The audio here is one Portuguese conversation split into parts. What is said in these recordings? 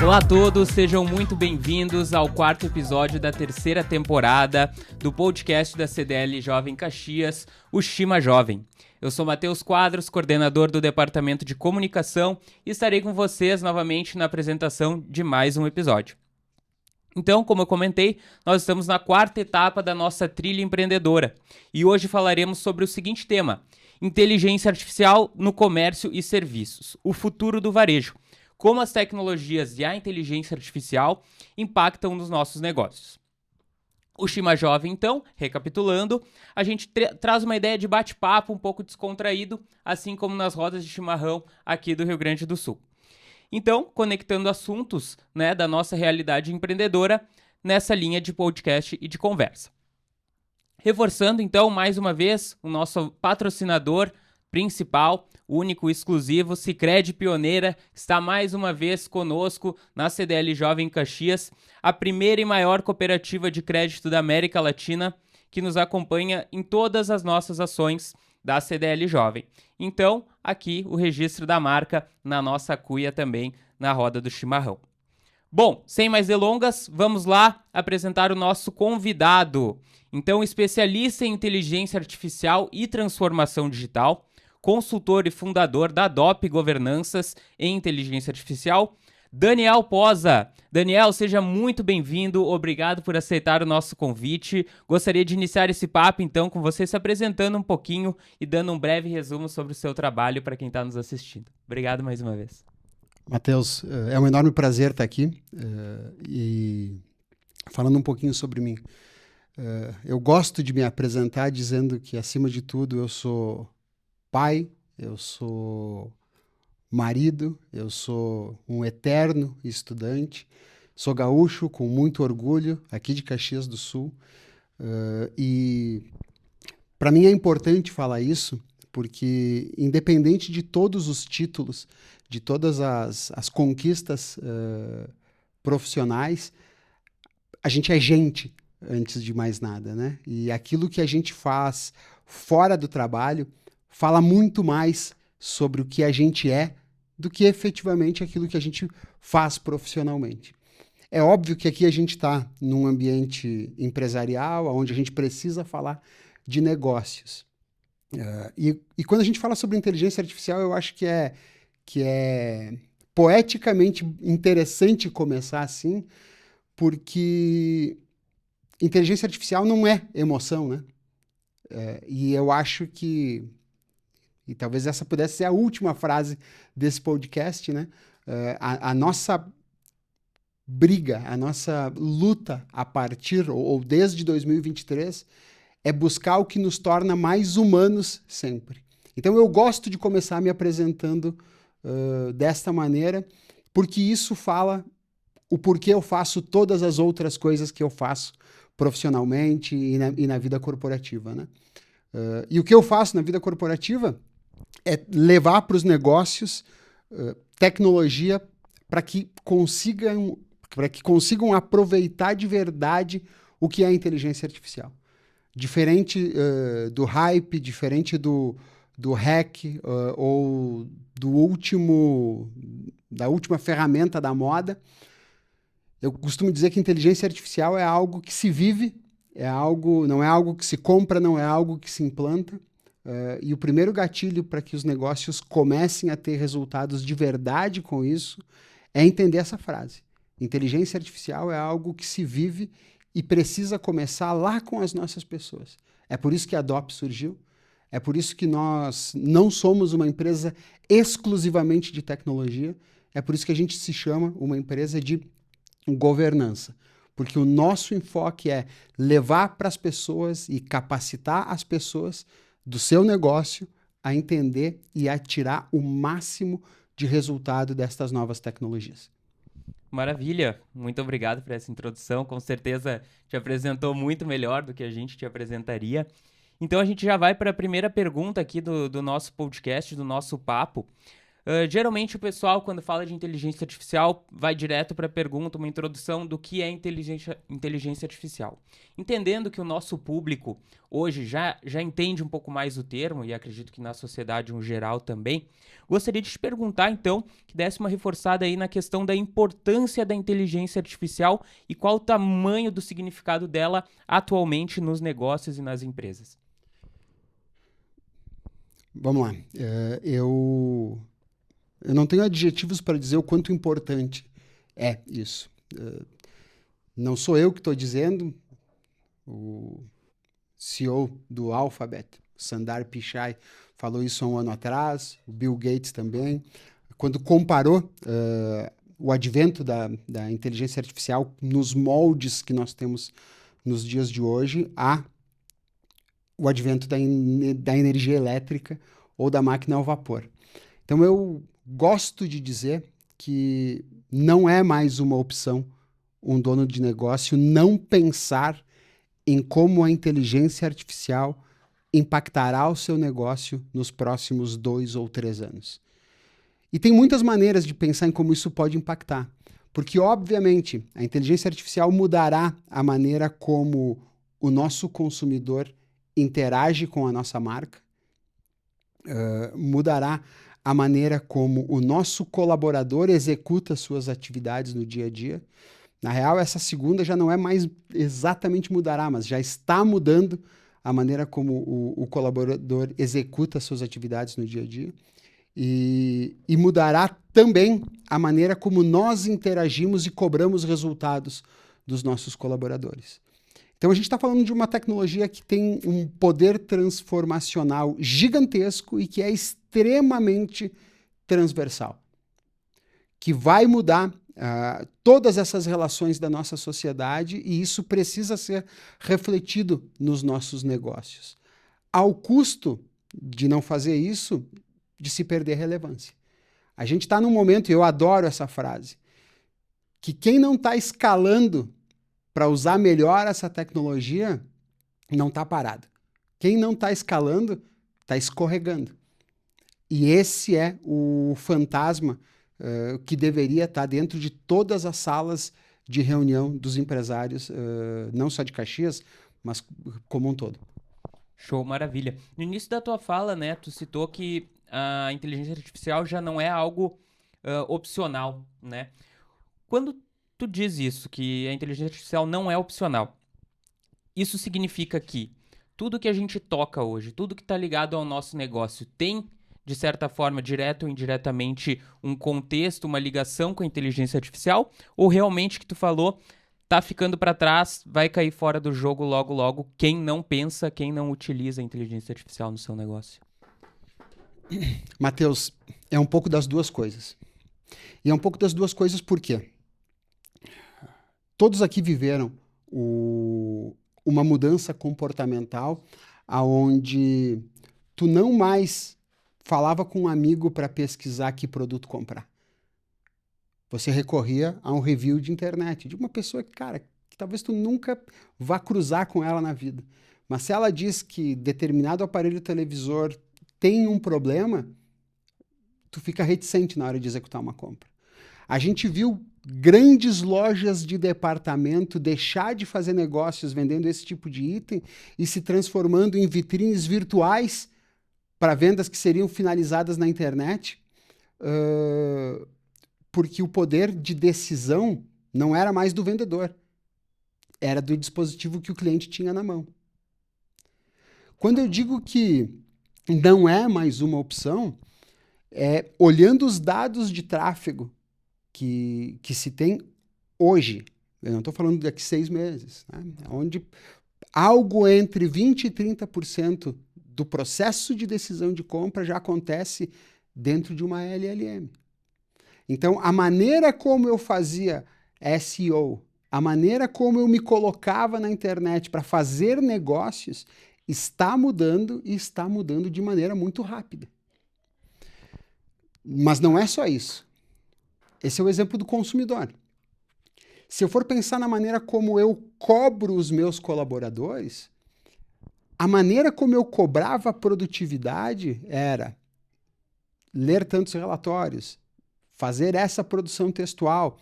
Olá a todos, sejam muito bem-vindos ao quarto episódio da terceira temporada do podcast da CDL Jovem Caxias, o Shima Jovem. Eu sou Matheus Quadros, coordenador do Departamento de Comunicação, e estarei com vocês novamente na apresentação de mais um episódio. Então, como eu comentei, nós estamos na quarta etapa da nossa trilha empreendedora e hoje falaremos sobre o seguinte tema: inteligência artificial no comércio e serviços, o futuro do varejo. Como as tecnologias e a inteligência artificial impactam nos nossos negócios. O Shima Jovem, então, recapitulando, a gente traz uma ideia de bate-papo um pouco descontraído, assim como nas rodas de chimarrão aqui do Rio Grande do Sul. Então, conectando assuntos, da nossa realidade empreendedora nessa linha de podcast e de conversa. Reforçando, então, mais uma vez, o nosso patrocinador principal, único e exclusivo, Sicredi Pioneira, está mais uma vez conosco na CDL Jovem Caxias, a primeira e maior cooperativa de crédito da América Latina, que nos acompanha em todas as nossas ações da CDL Jovem. Então, aqui o registro da marca na nossa cuia também, na roda do chimarrão. Bom, sem mais delongas, vamos lá apresentar o nosso convidado. Então, especialista em inteligência artificial e transformação digital, consultor e fundador da DOP Governanças em Inteligência Artificial, Daniel Posa. Daniel, seja muito bem-vindo, obrigado por aceitar o nosso convite. Gostaria de iniciar esse papo, então, com você se apresentando um pouquinho e dando um breve resumo sobre o seu trabalho para quem está nos assistindo. Obrigado mais uma vez. Matheus, é um enorme prazer estar aqui e falando um pouquinho sobre mim. Eu gosto de me apresentar dizendo que, acima de tudo, eu sou pai, eu sou marido, eu sou um eterno estudante, sou gaúcho com muito orgulho, aqui de Caxias do Sul, e para mim é importante falar isso, porque independente de todos os títulos, de todas as conquistas profissionais, a gente é gente antes de mais nada, né? E aquilo que a gente faz fora do trabalho fala muito mais sobre o que a gente é do que efetivamente aquilo que a gente faz profissionalmente. É óbvio que aqui a gente está num ambiente empresarial, onde a gente precisa falar de negócios. E quando a gente fala sobre inteligência artificial, eu acho que é poeticamente interessante começar assim, porque inteligência artificial não é emoção, né? E eu acho que, e talvez essa pudesse ser a última frase desse podcast, né? A nossa briga, a nossa luta a partir, ou desde 2023, é buscar o que nos torna mais humanos sempre. Então eu gosto de começar me apresentando desta maneira, porque isso fala o porquê eu faço todas as outras coisas que eu faço profissionalmente e na vida corporativa, né? E o que eu faço na vida corporativa é levar para os negócios tecnologia para que consigam aproveitar de verdade o que é a inteligência artificial. Diferente do hype, diferente do hack ou da última ferramenta da moda, eu costumo dizer que inteligência artificial é algo que se vive, não é algo que se compra, não é algo que se implanta. E o primeiro gatilho para que os negócios comecem a ter resultados de verdade com isso é entender essa frase. Inteligência artificial é algo que se vive e precisa começar lá com as nossas pessoas. É por isso que a DOP surgiu, é por isso que nós não somos uma empresa exclusivamente de tecnologia, é por isso que a gente se chama uma empresa de governança. Porque o nosso enfoque é levar para as pessoas e capacitar as pessoas do seu negócio a entender e a tirar o máximo de resultado destas novas tecnologias. Maravilha, muito obrigado por essa introdução, com certeza te apresentou muito melhor do que a gente te apresentaria. Então a gente já vai para a primeira pergunta aqui do nosso podcast, do nosso papo. Geralmente o pessoal, quando fala de inteligência artificial, vai direto para a pergunta, uma introdução do que é inteligência artificial. Entendendo que o nosso público hoje já entende um pouco mais o termo, e acredito que na sociedade em geral também, gostaria de te perguntar, então, que desse uma reforçada aí na questão da importância da inteligência artificial e qual o tamanho do significado dela atualmente nos negócios e nas empresas. Vamos lá. Eu não tenho adjetivos para dizer o quanto importante é isso. Não sou eu que estou dizendo, o CEO do Alphabet, Sundar Pichai, falou isso há um ano atrás, o Bill Gates também, quando comparou o advento da inteligência artificial nos moldes que nós temos nos dias de hoje o advento da energia elétrica ou da máquina ao vapor. Então eu gosto de dizer que não é mais uma opção um dono de negócio não pensar em como a inteligência artificial impactará o seu negócio nos próximos 2 ou 3 anos. E tem muitas maneiras de pensar em como isso pode impactar, porque, obviamente, a inteligência artificial mudará a maneira como o nosso consumidor interage com a nossa marca, mudará a maneira como o nosso colaborador executa suas atividades no dia a dia. Na real, essa segunda já não é mais exatamente mudará, mas já está mudando a maneira como o colaborador executa suas atividades no dia a dia. E mudará também a maneira como nós interagimos e cobramos resultados dos nossos colaboradores. Então, a gente está falando de uma tecnologia que tem um poder transformacional gigantesco e que é extremamente transversal, que vai mudar todas essas relações da nossa sociedade, e isso precisa ser refletido nos nossos negócios. Ao custo de não fazer isso, de se perder relevância. A gente está num momento, e eu adoro essa frase, que quem não está escalando para usar melhor essa tecnologia não está parado. Quem não está escalando está escorregando. E esse é o fantasma que deveria estar dentro de todas as salas de reunião dos empresários, não só de Caxias, mas como um todo. Show, maravilha. No início da tua fala, né, tu citou que a inteligência artificial já não é algo opcional, né? Quando tu diz isso, que a inteligência artificial não é opcional, isso significa que tudo que a gente toca hoje, tudo que está ligado ao nosso negócio tem, de certa forma, direto ou indiretamente, um contexto, uma ligação com a inteligência artificial? Ou realmente, que tu falou, tá ficando para trás, vai cair fora do jogo logo, logo, quem não pensa, quem não utiliza a inteligência artificial no seu negócio? Matheus, é um pouco das duas coisas. E é um pouco das duas coisas por quê? Todos aqui viveram uma mudança comportamental onde tu não mais falava com um amigo para pesquisar que produto comprar. Você recorria a um review de internet, de uma pessoa que, cara, que talvez tu nunca vá cruzar com ela na vida. Mas se ela diz que determinado aparelho televisor tem um problema, tu fica reticente na hora de executar uma compra. A gente viu grandes lojas de departamento deixar de fazer negócios vendendo esse tipo de item e se transformando em vitrines virtuais para vendas que seriam finalizadas na internet, porque o poder de decisão não era mais do vendedor, era do dispositivo que o cliente tinha na mão. Quando eu digo que não é mais uma opção, olhando os dados de tráfego que se tem hoje, eu não estou falando daqui 6 meses, né? Onde algo entre 20% e 30% do processo de decisão de compra já acontece dentro de uma LLM. Então, a maneira como eu fazia SEO, a maneira como eu me colocava na internet para fazer negócios, está mudando e está mudando de maneira muito rápida. Mas não é só isso. Esse é o exemplo do consumidor. Se eu for pensar na maneira como eu cobro os meus colaboradores, a maneira como eu cobrava a produtividade era: ler tantos relatórios, fazer essa produção textual.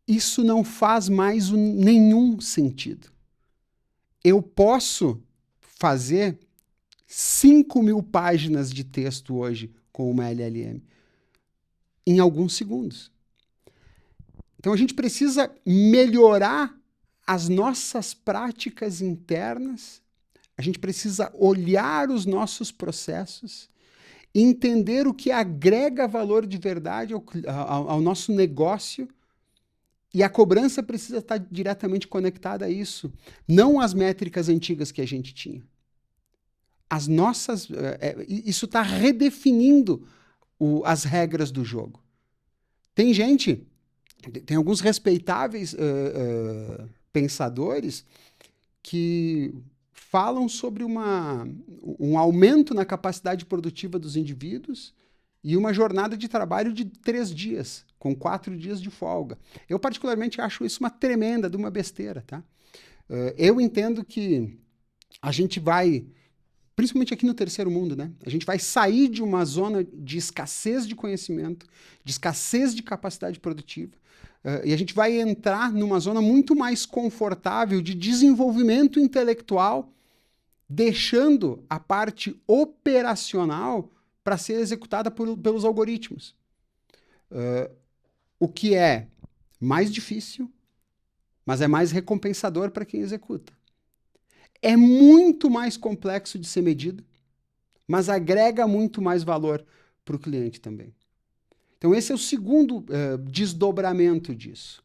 Isso não faz mais nenhum sentido. Eu posso fazer 5.000 páginas de texto hoje com uma LLM em alguns segundos. Então a gente precisa melhorar as nossas práticas internas, a gente precisa olhar os nossos processos, entender o que agrega valor de verdade ao nosso negócio, e a cobrança precisa estar diretamente conectada a isso, não às métricas antigas que a gente tinha. Isso está redefinindo as regras do jogo. Tem alguns respeitáveis pensadores que falam sobre um aumento na capacidade produtiva dos indivíduos e uma jornada de trabalho de 3 dias, com 4 dias de folga. Eu, particularmente, acho isso uma tremenda de uma besteira. Tá? Eu entendo que a gente vai, principalmente aqui no terceiro mundo, né? A gente vai sair de uma zona de escassez de conhecimento, de escassez de capacidade produtiva, e a gente vai entrar numa zona muito mais confortável de desenvolvimento intelectual, deixando a parte operacional para ser executada pelos algoritmos. O que é mais difícil, mas é mais recompensador para quem executa. É muito mais complexo de ser medido, mas agrega muito mais valor para o cliente também. Então esse é o segundo desdobramento disso.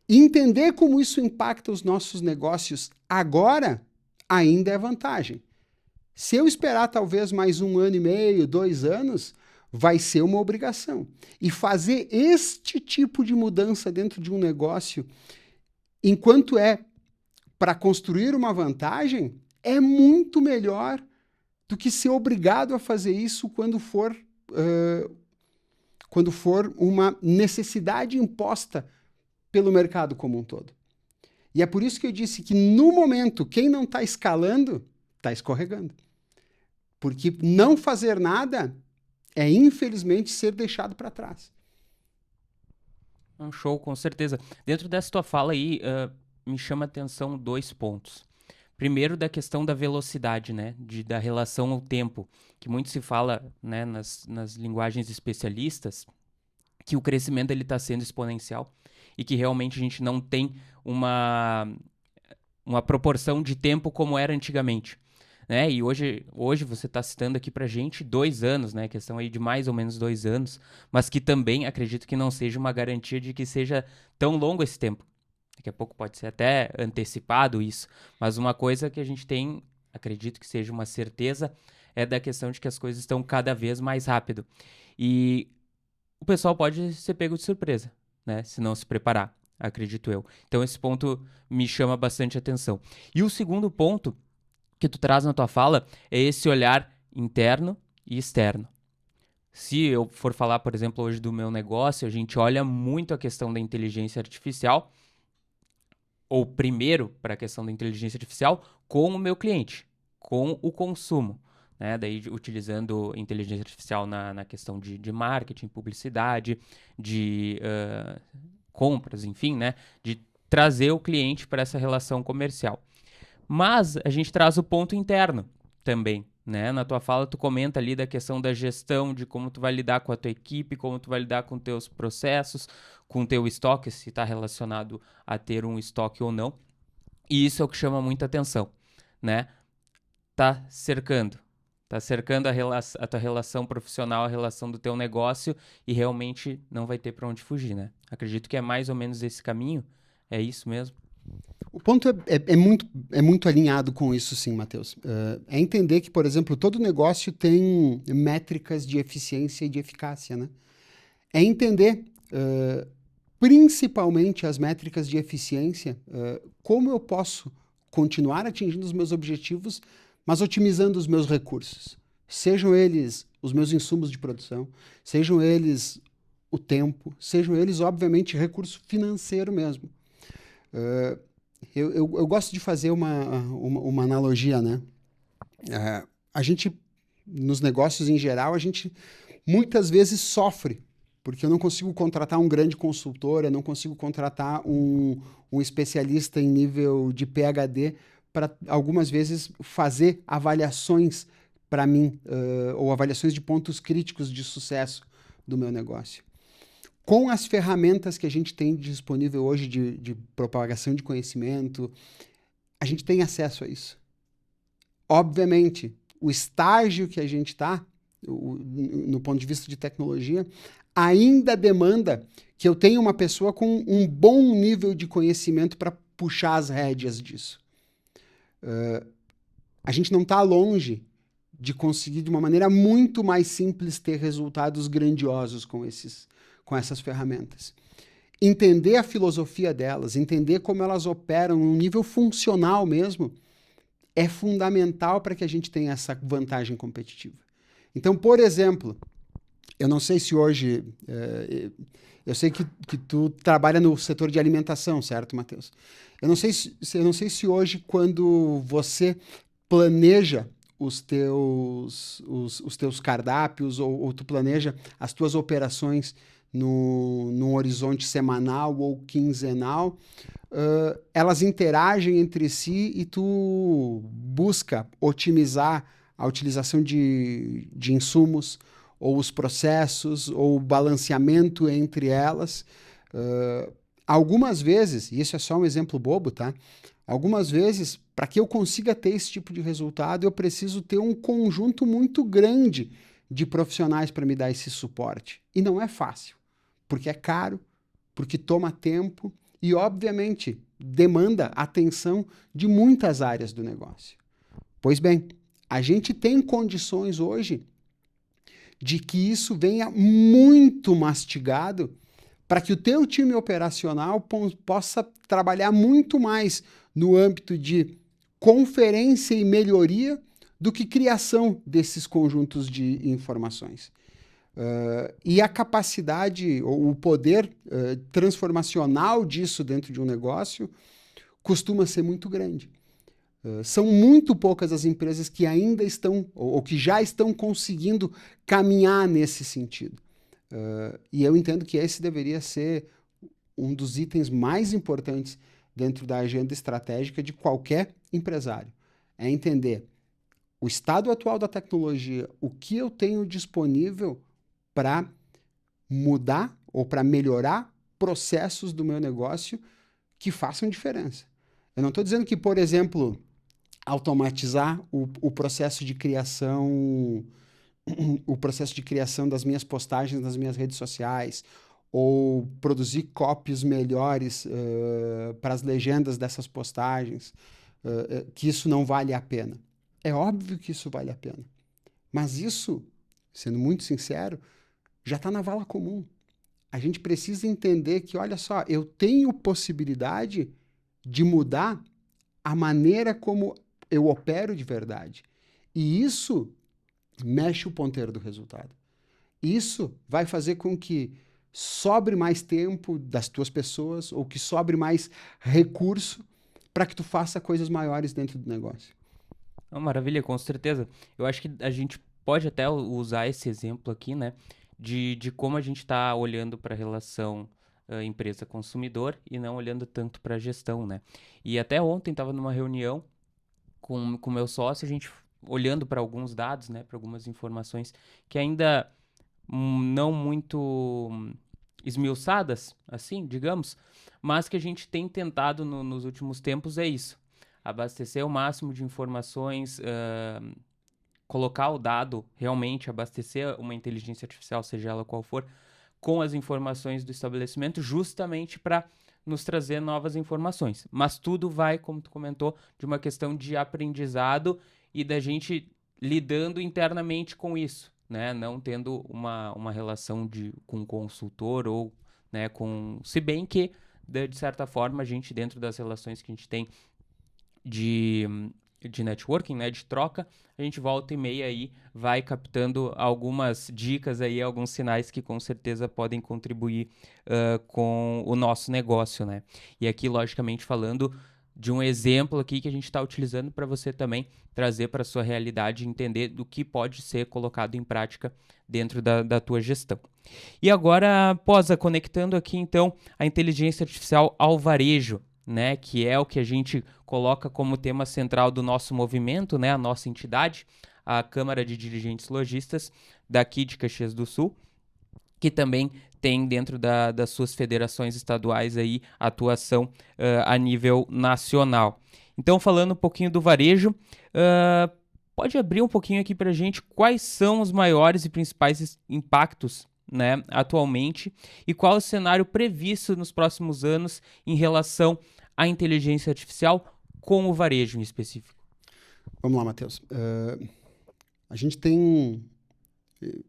Entender como isso impacta os nossos negócios agora ainda é vantagem. Se eu esperar talvez mais 1 ano e meio, 2 anos, vai ser uma obrigação. E fazer este tipo de mudança dentro de um negócio, enquanto é para construir uma vantagem, é muito melhor do que ser obrigado a fazer isso quando for uma necessidade imposta pelo mercado como um todo. E é por isso que eu disse que, no momento, quem não está escalando, está escorregando. Porque não fazer nada é, infelizmente, ser deixado para trás. Um show, com certeza. Dentro dessa tua fala aí, me chama a atenção 2 pontos. Primeiro, da questão da velocidade, né? Da relação ao tempo, que muito se fala, né, nas linguagens especialistas, que o crescimento está sendo exponencial e que realmente a gente não tem uma proporção de tempo como era antigamente. Né? E hoje você está citando aqui para a gente 2 anos, né? Questão aí de mais ou menos 2 anos, mas que também acredito que não seja uma garantia de que seja tão longo esse tempo. Daqui a pouco pode ser até antecipado isso, mas uma coisa que a gente tem, acredito que seja uma certeza, é da questão de que as coisas estão cada vez mais rápido. E o pessoal pode ser pego de surpresa, né? Se não se preparar, acredito eu. Então esse ponto me chama bastante atenção. E o segundo ponto que tu traz na tua fala é esse olhar interno e externo. Se eu for falar, por exemplo, hoje do meu negócio, a gente olha muito a questão da inteligência artificial, ou primeiro para a questão da inteligência artificial, com o meu cliente, com o consumo. Né? Daí utilizando inteligência artificial na questão de marketing, publicidade, de compras, enfim, né? De trazer o cliente para essa relação comercial. Mas a gente traz o ponto interno também, né? Na tua fala tu comenta ali da questão da gestão, de como tu vai lidar com a tua equipe, como tu vai lidar com teus processos, com o teu estoque, se está relacionado a ter um estoque ou não. E isso é o que chama muita atenção, né? Tá cercando a tua relação profissional, a relação do teu negócio e realmente não vai ter para onde fugir, né? Acredito que é mais ou menos esse caminho, é isso mesmo? O ponto é muito alinhado com isso, sim, Matheus. É entender que, por exemplo, todo negócio tem métricas de eficiência e de eficácia, né? É entender, principalmente as métricas de eficiência, como eu posso continuar atingindo os meus objetivos, mas otimizando os meus recursos. Sejam eles os meus insumos de produção, sejam eles o tempo, sejam eles, obviamente, recurso financeiro mesmo. Eu gosto de fazer uma analogia, né? A gente, nos negócios em geral, a gente muitas vezes sofre, porque eu não consigo contratar um grande consultor, eu não consigo contratar um especialista em nível de PhD para, algumas vezes, fazer avaliações para mim, ou avaliações de pontos críticos de sucesso do meu negócio. Com as ferramentas que a gente tem disponível hoje de propagação de conhecimento, a gente tem acesso a isso. Obviamente, o estágio que a gente está, no ponto de vista de tecnologia, ainda demanda que eu tenha uma pessoa com um bom nível de conhecimento para puxar as rédeas disso. A gente não está longe de conseguir, de uma maneira muito mais simples, ter resultados grandiosos com essas ferramentas. Entender a filosofia delas, entender como elas operam num nível funcional mesmo, é fundamental para que a gente tenha essa vantagem competitiva. Então, por exemplo, eu não sei se hoje... eu sei que tu trabalha no setor de alimentação, certo, Matheus? Eu não sei se hoje, quando você planeja os teus cardápios ou tu planeja as tuas operações num horizonte semanal ou quinzenal, elas interagem entre si e tu busca otimizar a utilização de insumos, ou os processos, ou o balanceamento entre elas. Algumas vezes, e isso é só um exemplo bobo, tá? Algumas vezes, para que eu consiga ter esse tipo de resultado, eu preciso ter um conjunto muito grande de profissionais para me dar esse suporte. E não é fácil, porque é caro, porque toma tempo e, obviamente, demanda atenção de muitas áreas do negócio. Pois bem, a gente tem condições hoje de que isso venha muito mastigado para que o teu time operacional possa trabalhar muito mais no âmbito de conferência e melhoria do que criação desses conjuntos de informações. E a capacidade, ou o poder transformacional disso dentro de um negócio costuma ser muito grande. São muito poucas as empresas que ainda estão, ou que já estão conseguindo caminhar nesse sentido. E eu entendo que esse deveria ser um dos itens mais importantes dentro da agenda estratégica de qualquer empresário. É entender o estado atual da tecnologia, o que eu tenho disponível para mudar ou para melhorar processos do meu negócio que façam diferença. Eu não estou dizendo que, por exemplo, automatizar o processo de criação das minhas postagens nas minhas redes sociais, ou produzir copies melhores para as legendas dessas postagens, que isso não vale a pena. É óbvio que isso vale a pena. Mas isso, sendo muito sincero, já está na vala comum. A gente precisa entender que, olha só, eu tenho possibilidade de mudar a maneira como eu opero de verdade. E isso mexe o ponteiro do resultado. Isso vai fazer com que sobre mais tempo das tuas pessoas ou que sobre mais recurso para que tu faça coisas maiores dentro do negócio. Maravilha, com certeza. Eu acho que a gente pode até usar esse exemplo aqui, né, de como a gente está olhando para a relação empresa-consumidor e não olhando tanto para a gestão, né? E até ontem estava numa reunião com meu sócio, a gente olhando para alguns dados, né, para algumas informações que ainda não muito esmiuçadas, assim, digamos, mas que a gente tem tentado nos últimos tempos é isso. Abastecer o máximo de informações, colocar o dado, realmente abastecer uma inteligência artificial, seja ela qual for, com as informações do estabelecimento, justamente para nos trazer novas informações. Mas tudo vai, como tu comentou, de uma questão de aprendizado e da gente lidando internamente com isso, né? Não tendo uma relação com um consultor ou, né, se bem que, de certa forma, a gente, dentro das relações que a gente tem de networking, né, de troca, a gente volta e meia aí, vai captando algumas dicas aí, alguns sinais que com certeza podem contribuir com o nosso negócio, né? E aqui, logicamente, falando de um exemplo aqui que a gente está utilizando para você também trazer para a sua realidade e entender do que pode ser colocado em prática dentro da tua gestão. E agora, Posa, conectando aqui então a inteligência artificial ao varejo, né, que é o que a gente coloca como tema central do nosso movimento, né, a nossa entidade, a Câmara de Dirigentes Lojistas daqui de Caxias do Sul, que também tem dentro das suas federações estaduais aí atuação a nível nacional. Então, falando um pouquinho do varejo, pode abrir um pouquinho aqui para a gente quais são os maiores e principais impactos, né, atualmente, e qual é o cenário previsto nos próximos anos em relação à inteligência artificial com o varejo em específico? Vamos lá, Matheus. A gente tem...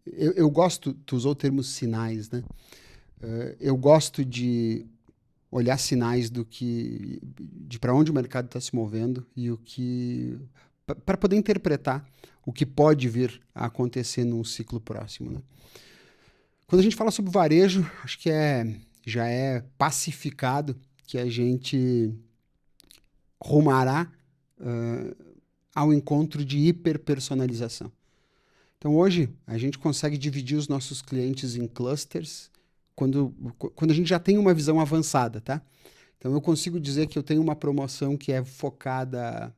Eu gosto, tu usou o termo sinais, né? Eu gosto de olhar sinais de para onde o mercado está se movendo e para poder interpretar o que pode vir a acontecer num ciclo próximo, né? Quando a gente fala sobre varejo, acho que já é pacificado que a gente rumará ao encontro de hiperpersonalização. Então, hoje, a gente consegue dividir os nossos clientes em clusters quando a gente já tem uma visão avançada, tá? Então, eu consigo dizer que eu tenho uma promoção que é focada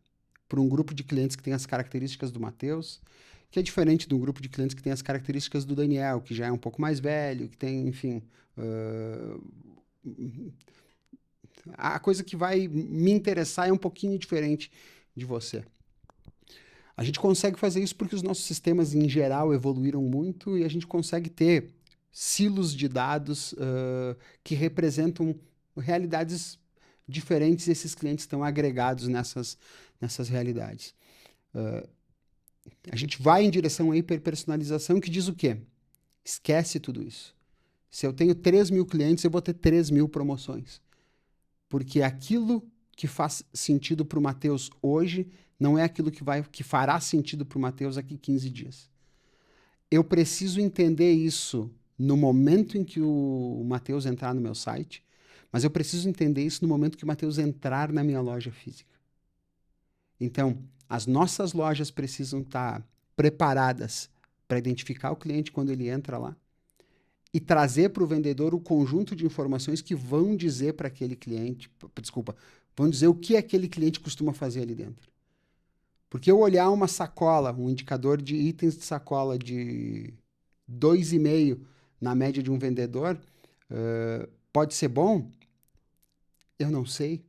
para um grupo de clientes que tem as características do Matheus, que é diferente do grupo de clientes que tem as características do Daniel, que já é um pouco mais velho, que tem, enfim... a coisa que vai me interessar é um pouquinho diferente de você. A gente consegue fazer isso porque os nossos sistemas, em geral, evoluíram muito e a gente consegue ter silos de dados que representam realidades diferentes e esses clientes estão agregados nessas realidades. A gente vai em direção à hiperpersonalização que diz o quê? Esquece tudo isso. Se eu tenho 3.000 clientes, eu vou ter 3.000 promoções. Porque aquilo que faz sentido para o Matheus hoje não é aquilo que fará sentido para o Matheus daqui 15 dias. Eu preciso entender isso no momento em que o Matheus entrar no meu site, mas eu preciso entender isso no momento que o Matheus entrar na minha loja física. Então, as nossas lojas precisam estar preparadas para identificar o cliente quando ele entra lá e trazer para o vendedor o conjunto de informações que vão dizer para aquele cliente, vão dizer o que aquele cliente costuma fazer ali dentro. Porque eu olhar uma sacola, um indicador de itens de sacola de 2,5 na média de um vendedor, pode ser bom? Eu não sei.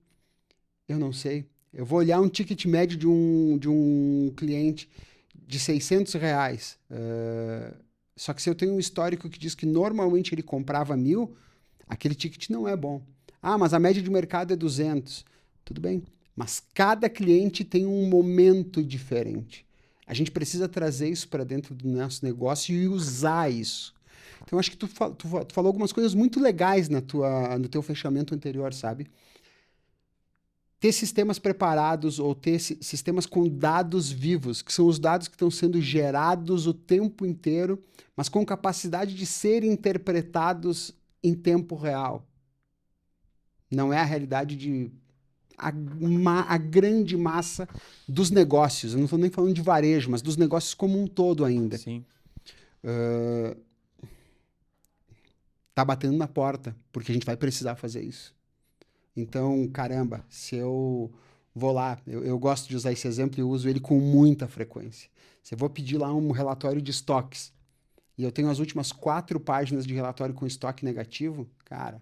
Eu vou olhar um ticket médio de um cliente de R$600. Só que se eu tenho um histórico que diz que normalmente ele comprava 1.000, aquele ticket não é bom. Ah, mas a média de mercado é 200. Tudo bem. Mas cada cliente tem um momento diferente. A gente precisa trazer isso para dentro do nosso negócio e usar isso. Então, acho que tu falou algumas coisas muito legais no teu fechamento anterior, sabe? Ter sistemas preparados ou ter sistemas com dados vivos, que são os dados que estão sendo gerados o tempo inteiro, mas com capacidade de serem interpretados em tempo real. Não é a realidade de... A grande massa dos negócios. Eu não estou nem falando de varejo, mas dos negócios como um todo ainda. Sim. Tá batendo na porta, porque a gente vai precisar fazer isso. Então, caramba, se eu vou lá, eu gosto de usar esse exemplo e eu uso ele com muita frequência. Se eu vou pedir lá um relatório de estoques e eu tenho as últimas 4 páginas de relatório com estoque negativo, cara,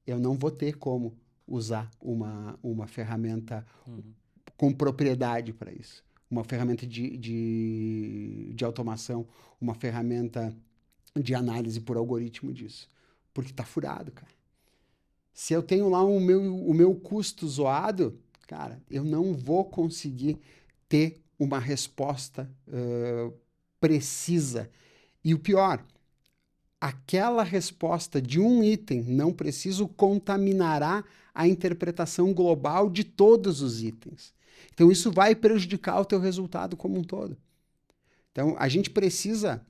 eu não vou ter como usar uma ferramenta com propriedade para isso. Uma ferramenta de automação, uma ferramenta de análise por algoritmo disso. Porque tá furado, cara. Se eu tenho lá o meu custo zoado, cara, eu não vou conseguir ter uma resposta precisa. E o pior, aquela resposta de um item não preciso contaminará a interpretação global de todos os itens. Então, isso vai prejudicar o teu resultado como um todo. Então, a gente precisa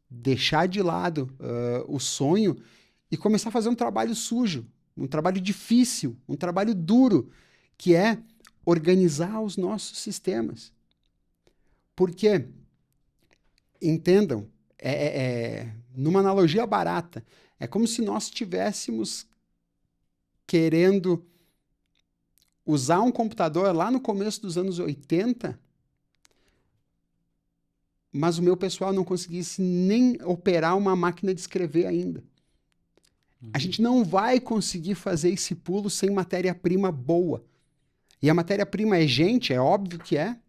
deixar de lado o sonho e começar a fazer um trabalho sujo um trabalho difícil, um trabalho duro, que é organizar os nossos sistemas. Porque, entendam, numa analogia barata, é como se nós estivéssemos querendo usar um computador lá no começo dos anos 80, mas o meu pessoal não conseguisse nem operar uma máquina de escrever ainda. A gente não vai conseguir fazer esse pulo sem matéria-prima boa. E a matéria-prima é gente, é óbvio que é,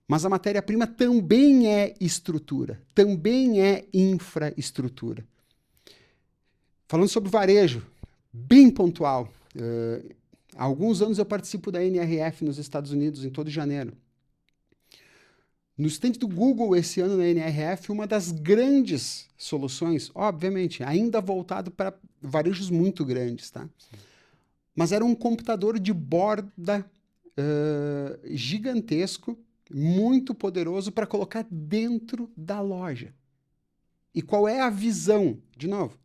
mas a matéria-prima também é estrutura, também é infraestrutura. Falando sobre varejo, bem pontual. Há alguns anos eu participo da NRF nos Estados Unidos, em todo janeiro. No stand do Google esse ano na NRF, uma das grandes soluções, obviamente, ainda voltado para varejos muito grandes, tá? Sim. Mas era um computador de borda gigantesco, muito poderoso para colocar dentro da loja. E qual é a visão? De novo,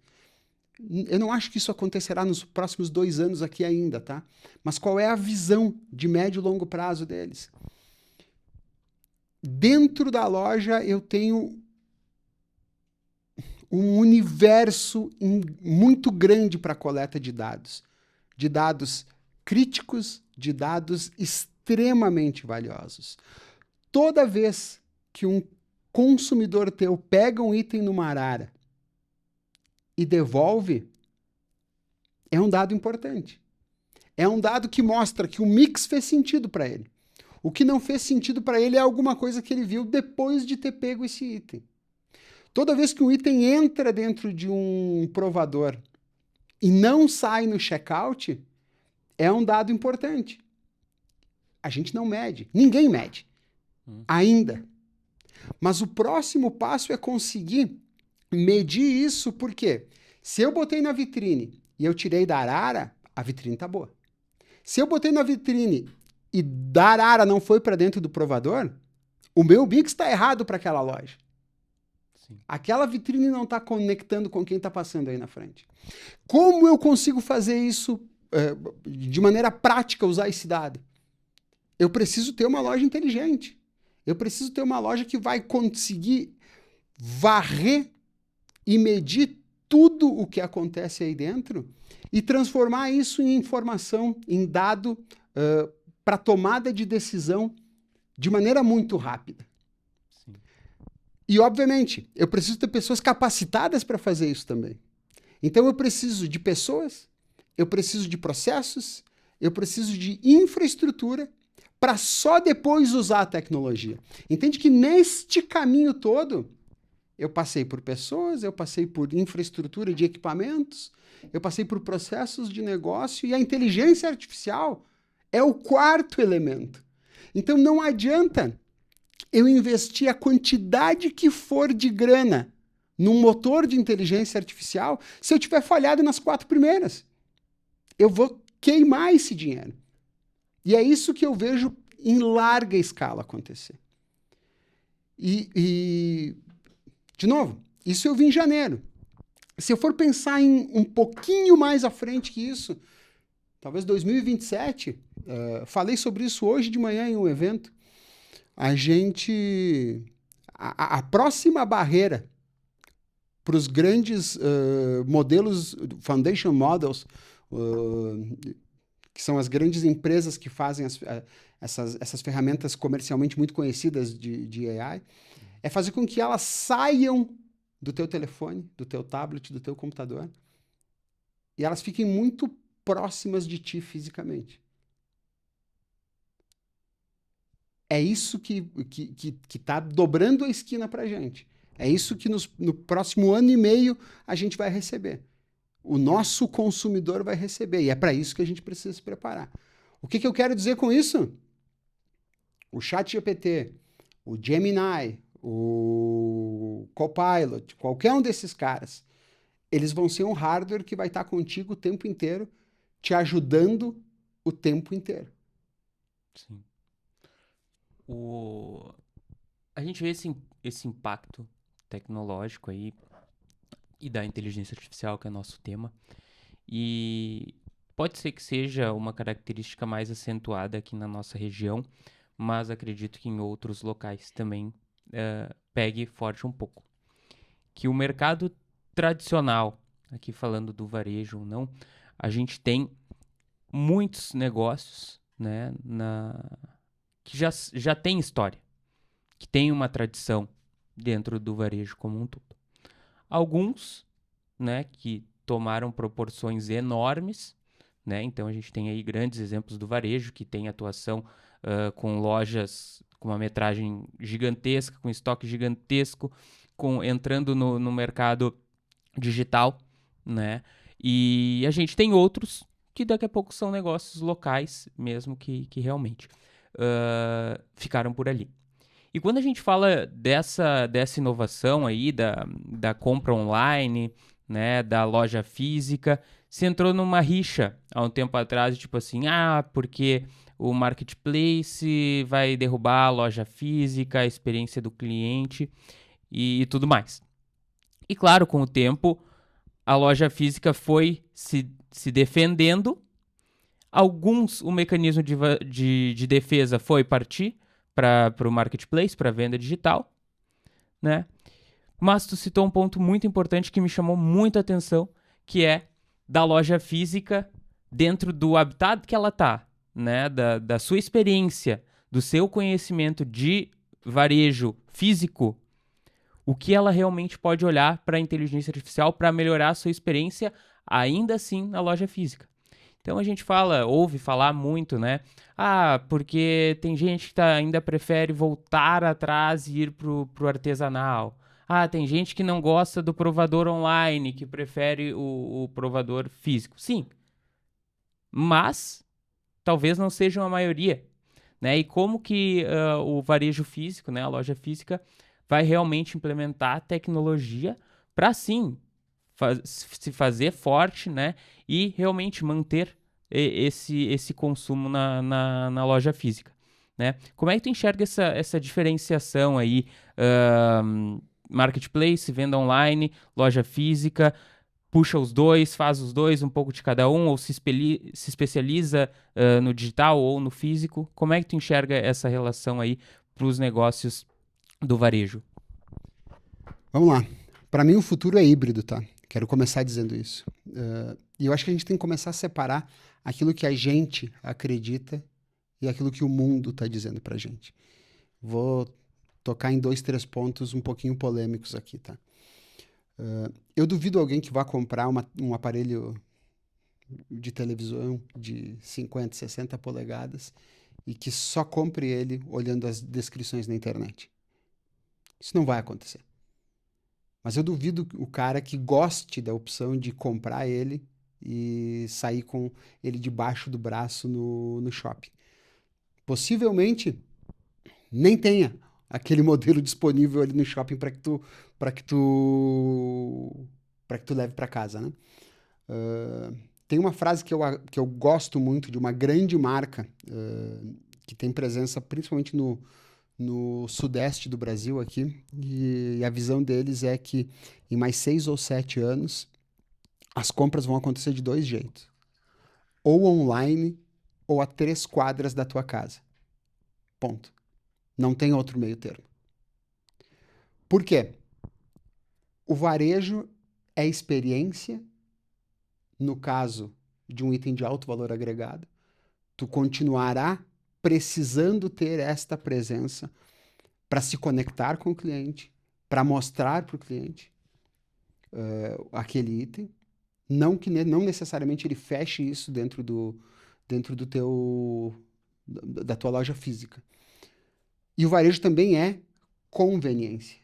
eu não acho que isso acontecerá nos próximos 2 anos aqui ainda, tá? Mas qual é a visão de médio e longo prazo deles? Dentro da loja eu tenho um universo muito grande para coleta de dados críticos, de dados extremamente valiosos. Toda vez que um consumidor teu pega um item numa arara e devolve, é um dado importante. É um dado que mostra que o mix fez sentido para ele. O que não fez sentido para ele é alguma coisa que ele viu depois de ter pego esse item. Toda vez que um item entra dentro de um provador e não sai no checkout, é um dado importante. A gente não mede. Ninguém mede. Ainda. Mas o próximo passo é conseguir medir isso, porque se eu botei na vitrine e eu tirei da arara, a vitrine tá boa. Se eu botei na vitrine e da arara não foi para dentro do provador, o meu mix está errado para aquela loja. Sim. Aquela vitrine não está conectando com quem está passando aí na frente. Como eu consigo fazer isso de maneira prática, usar esse dado? Eu preciso ter uma loja inteligente. Eu preciso ter uma loja que vai conseguir varrer e medir tudo o que acontece aí dentro e transformar isso em informação, em dado para tomada de decisão de maneira muito rápida. Sim. E, obviamente, eu preciso ter pessoas capacitadas para fazer isso também. Então, eu preciso de pessoas, eu preciso de processos, eu preciso de infraestrutura para só depois usar a tecnologia. Entende que neste caminho todo, eu passei por pessoas, eu passei por infraestrutura de equipamentos, eu passei por processos de negócio e a inteligência artificial é o quarto elemento. Então não adianta eu investir a quantidade que for de grana num motor de inteligência artificial se eu tiver falhado nas 4 primeiras. Eu vou queimar esse dinheiro. E é isso que eu vejo em larga escala acontecer. De novo, isso eu vi em janeiro. Se eu for pensar em um pouquinho mais à frente que isso, talvez 2027, falei sobre isso hoje de manhã em um evento, a próxima barreira para os grandes modelos, foundation models, que são as grandes empresas que fazem essas ferramentas comercialmente muito conhecidas de AI, é fazer com que elas saiam do teu telefone, do teu tablet, do teu computador, e elas fiquem muito próximas de ti fisicamente. É isso que está dobrando a esquina para a gente. É isso que no próximo ano e meio a gente vai receber. O nosso consumidor vai receber. E é para isso que a gente precisa se preparar. O que eu quero dizer com isso? O ChatGPT, o Gemini, o Copilot, qualquer um desses caras, eles vão ser um hardware que vai estar contigo o tempo inteiro, te ajudando o tempo inteiro. Sim. A gente vê esse impacto tecnológico aí e da inteligência artificial, que é nosso tema. E Pode ser que seja uma característica mais acentuada aqui na nossa região, mas acredito que em outros locais também pegue forte um pouco. Que o mercado tradicional, aqui falando do varejo ou não, a gente tem muitos negócios, né, que já tem história, que tem uma tradição dentro do varejo como um todo. Alguns, né, que tomaram proporções enormes, né? Então a gente tem aí grandes exemplos do varejo que tem atuação com lojas com uma metragem gigantesca, com estoque gigantesco, entrando no mercado digital, né? E a gente tem outros que daqui a pouco são negócios locais mesmo que realmente ficaram por ali. E quando a gente fala dessa inovação aí, da compra online, né, da loja física, se entrou numa rixa há um tempo atrás, tipo assim, porque o marketplace vai derrubar a loja física, a experiência do cliente e tudo mais. E claro, com o tempo, a loja física foi se defendendo. O mecanismo de defesa foi partir para o marketplace, para a venda digital, né? Mas tu citou um ponto muito importante que me chamou muita atenção, que é da loja física dentro do habitat que ela tá, né? Da sua experiência, do seu conhecimento de varejo físico, o que ela realmente pode olhar para a inteligência artificial para melhorar a sua experiência, ainda assim, na loja física. Então a gente ouve falar muito, né? Porque tem gente que ainda prefere voltar atrás e ir pro artesanal. Tem gente que não gosta do provador online, que prefere o provador físico. Sim, mas talvez não sejam a maioria, né? E como que o varejo físico, né, a loja física, vai realmente implementar tecnologia para sim se fazer forte, né? E realmente manter esse consumo na loja física, né? Como é que tu enxerga essa diferenciação aí, marketplace, venda online, loja física, puxa os dois, faz os dois, um pouco de cada um, ou se especializa no digital ou no físico? Como é que tu enxerga essa relação aí para os negócios do varejo? Vamos lá. Para mim, o futuro é híbrido, tá? Quero começar dizendo isso. E eu acho que a gente tem que começar a separar aquilo que a gente acredita e aquilo que o mundo está dizendo pra gente. Vou tocar em 2, 3 pontos um pouquinho polêmicos aqui, tá? Eu duvido alguém que vá comprar um aparelho de televisão de 50, 60 polegadas e que só compre ele olhando as descrições na internet. Isso não vai acontecer. Mas eu duvido o cara que goste da opção de comprar ele e sair com ele debaixo do braço no shopping. Possivelmente nem tenha aquele modelo disponível ali no shopping para que tu leve para casa, né? Tem uma frase que eu gosto muito de uma grande marca que tem presença principalmente no sudeste do Brasil aqui, e a visão deles é que em mais 6 ou 7 anos as compras vão acontecer de 2 jeitos. Ou online, ou a 3 quadras da tua casa. Ponto. Não tem outro meio termo. Por quê? O varejo é experiência, no caso de um item de alto valor agregado. Tu continuará precisando ter esta presença para se conectar com o cliente, para mostrar para o cliente aquele item. Não necessariamente ele feche isso dentro da tua loja física. E o varejo também é conveniência.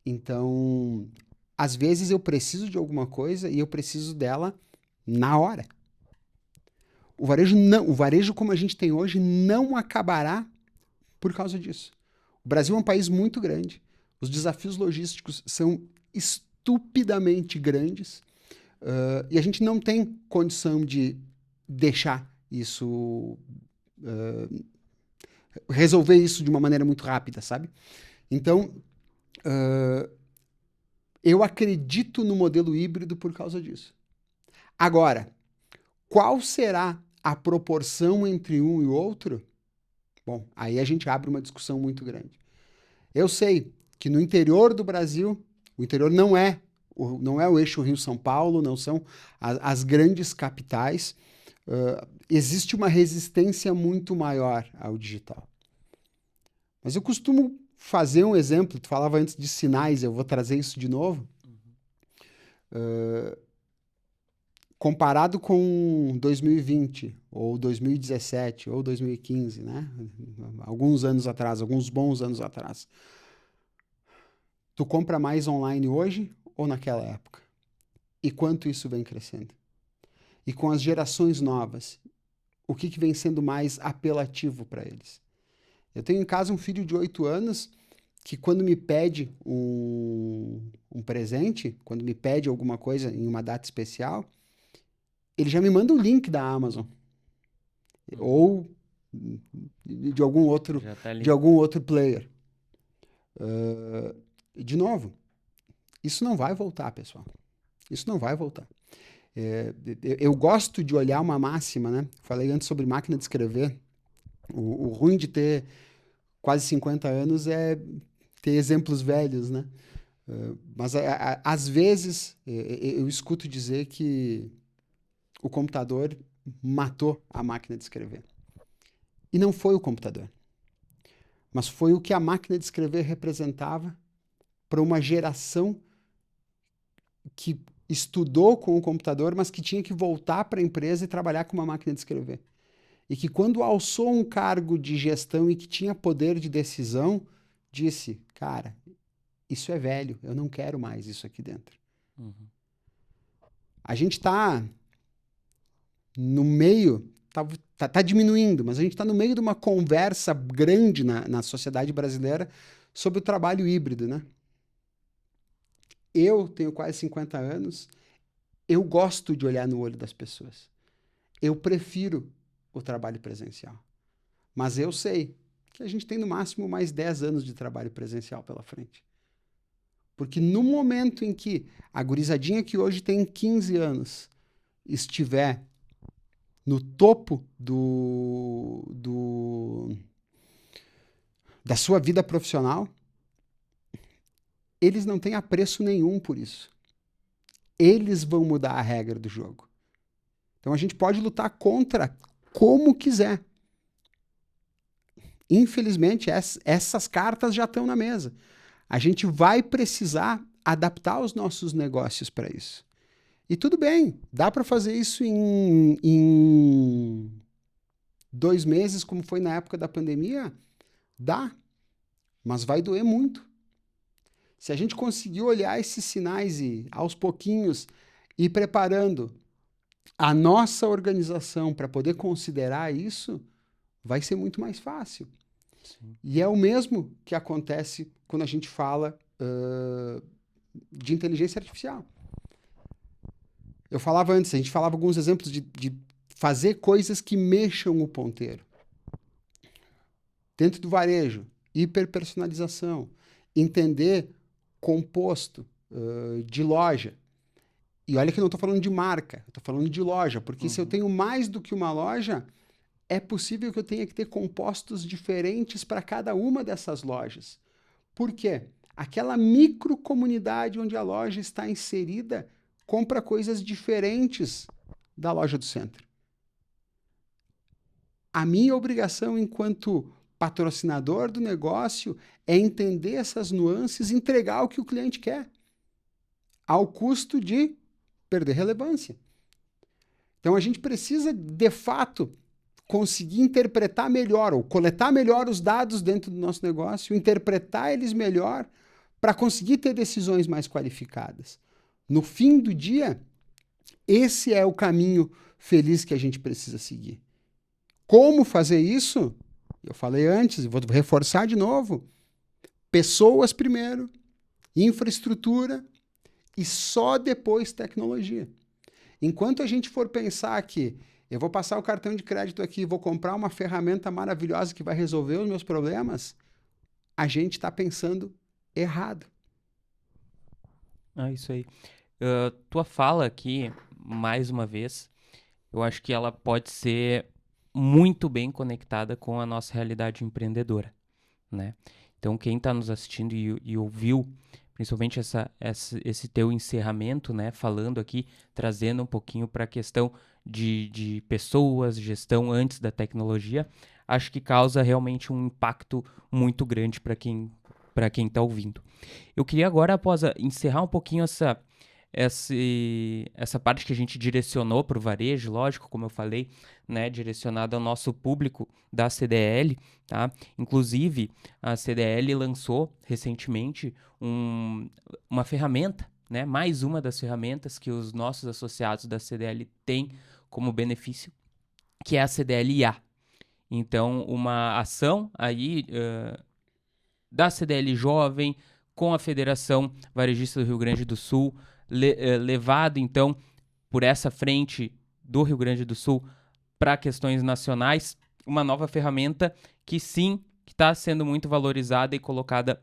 Então, às vezes eu preciso de alguma coisa e eu preciso dela na hora. O varejo como a gente tem hoje não acabará por causa disso. O Brasil é um país muito grande. Os desafios logísticos são estupidamente grandes e a gente não tem condição de deixar isso resolver isso de uma maneira muito rápida, sabe? Então, eu acredito no modelo híbrido por causa disso. Agora, Qual será a proporção entre um e o outro? Bom, aí a gente abre uma discussão muito grande. Eu sei que no interior do Brasil, o interior não é o eixo Rio-São Paulo, não são as grandes capitais. Existe uma resistência muito maior ao digital. Mas eu costumo fazer um exemplo, tu falava antes de sinais, eu vou trazer isso de novo. Comparado com 2020, ou 2017, ou 2015, né? Alguns anos atrás, alguns bons anos atrás. Tu compra mais online hoje ou naquela época? E quanto isso vem crescendo? E com as gerações novas, o que vem sendo mais apelativo para eles? Eu tenho em casa um filho de 8 anos que quando me pede um presente, quando me pede alguma coisa em uma data especial, ele já me manda o link da Amazon. Ou de algum outro, Já tá ali. de algum outro player. De novo, isso não vai voltar, pessoal. Isso não vai voltar. Eu gosto de olhar uma máxima, né? Falei antes sobre máquina de escrever. O ruim de ter quase 50 anos é ter exemplos velhos, né? Mas às vezes eu escuto dizer que o computador matou a máquina de escrever. E não foi o computador, mas foi o que a máquina de escrever representava para uma geração que estudou com o computador, mas que tinha que voltar para a empresa e trabalhar com uma máquina de escrever. E que quando alçou um cargo de gestão e que tinha poder de decisão, disse, cara, isso é velho, eu não quero mais isso aqui dentro. Uhum. A gente está no meio, tá diminuindo, mas a gente está no meio de uma conversa grande na sociedade brasileira sobre o trabalho híbrido, né? Eu tenho quase 50 anos, eu gosto de olhar no olho das pessoas. Eu prefiro o trabalho presencial. Mas eu sei que a gente tem no máximo mais 10 anos de trabalho presencial pela frente. Porque no momento em que a gurizadinha que hoje tem 15 anos estiver no topo da sua vida profissional, eles não têm apreço nenhum por isso. Eles vão mudar a regra do jogo. Então a gente pode lutar contra como quiser. Infelizmente, essas cartas já estão na mesa. A gente vai precisar adaptar os nossos negócios para isso. E tudo bem, dá para fazer isso em 2 meses, como foi na época da pandemia? Dá, mas vai doer muito. Se a gente conseguir olhar esses sinais e, aos pouquinhos, ir preparando a nossa organização para poder considerar isso, vai ser muito mais fácil. Sim. E é o mesmo que acontece quando a gente fala de inteligência artificial. Eu falava antes, a gente falava alguns exemplos de fazer coisas que mexam o ponteiro. Dentro do varejo, hiperpersonalização, entender composto de loja. E olha que eu não estou falando de marca, eu estou falando de loja, porque se eu tenho mais do que uma loja, é possível que eu tenha que ter compostos diferentes para cada uma dessas lojas. Por quê? Aquela microcomunidade onde a loja está inserida compra coisas diferentes da loja do centro. A minha obrigação enquanto patrocinador do negócio é entender essas nuances e entregar o que o cliente quer, ao custo de perder relevância. Então a gente precisa, de fato, conseguir interpretar melhor ou coletar melhor os dados dentro do nosso negócio, interpretar eles melhor para conseguir ter decisões mais qualificadas. No fim do dia, esse é o caminho feliz que a gente precisa seguir. Como fazer isso? Eu falei antes, vou reforçar de novo. Pessoas primeiro, infraestrutura e só depois tecnologia. Enquanto a gente for pensar que eu vou passar o cartão de crédito aqui, vou comprar uma ferramenta maravilhosa que vai resolver os meus problemas, a gente está pensando errado. Isso aí. Tua fala aqui, mais uma vez, eu acho que ela pode ser muito bem conectada com a nossa realidade empreendedora, né? Então, quem está nos assistindo e ouviu, principalmente esse teu encerramento, né? Falando aqui, trazendo um pouquinho para a questão de pessoas, gestão antes da tecnologia, acho que causa realmente um impacto muito grande para quem está ouvindo. Eu queria agora, após encerrar um pouquinho essa parte que a gente direcionou para o varejo, lógico, como eu falei, né, direcionado ao nosso público da CDL, tá? Inclusive, a CDL lançou recentemente uma ferramenta, né, mais uma das ferramentas que os nossos associados da CDL têm como benefício, que é a CDL IA. Então, uma ação aí da CDL Jovem com a Federação Varejista do Rio Grande do Sul, levado então por essa frente do Rio Grande do Sul para questões nacionais, uma nova ferramenta que sim está sendo muito valorizada e colocada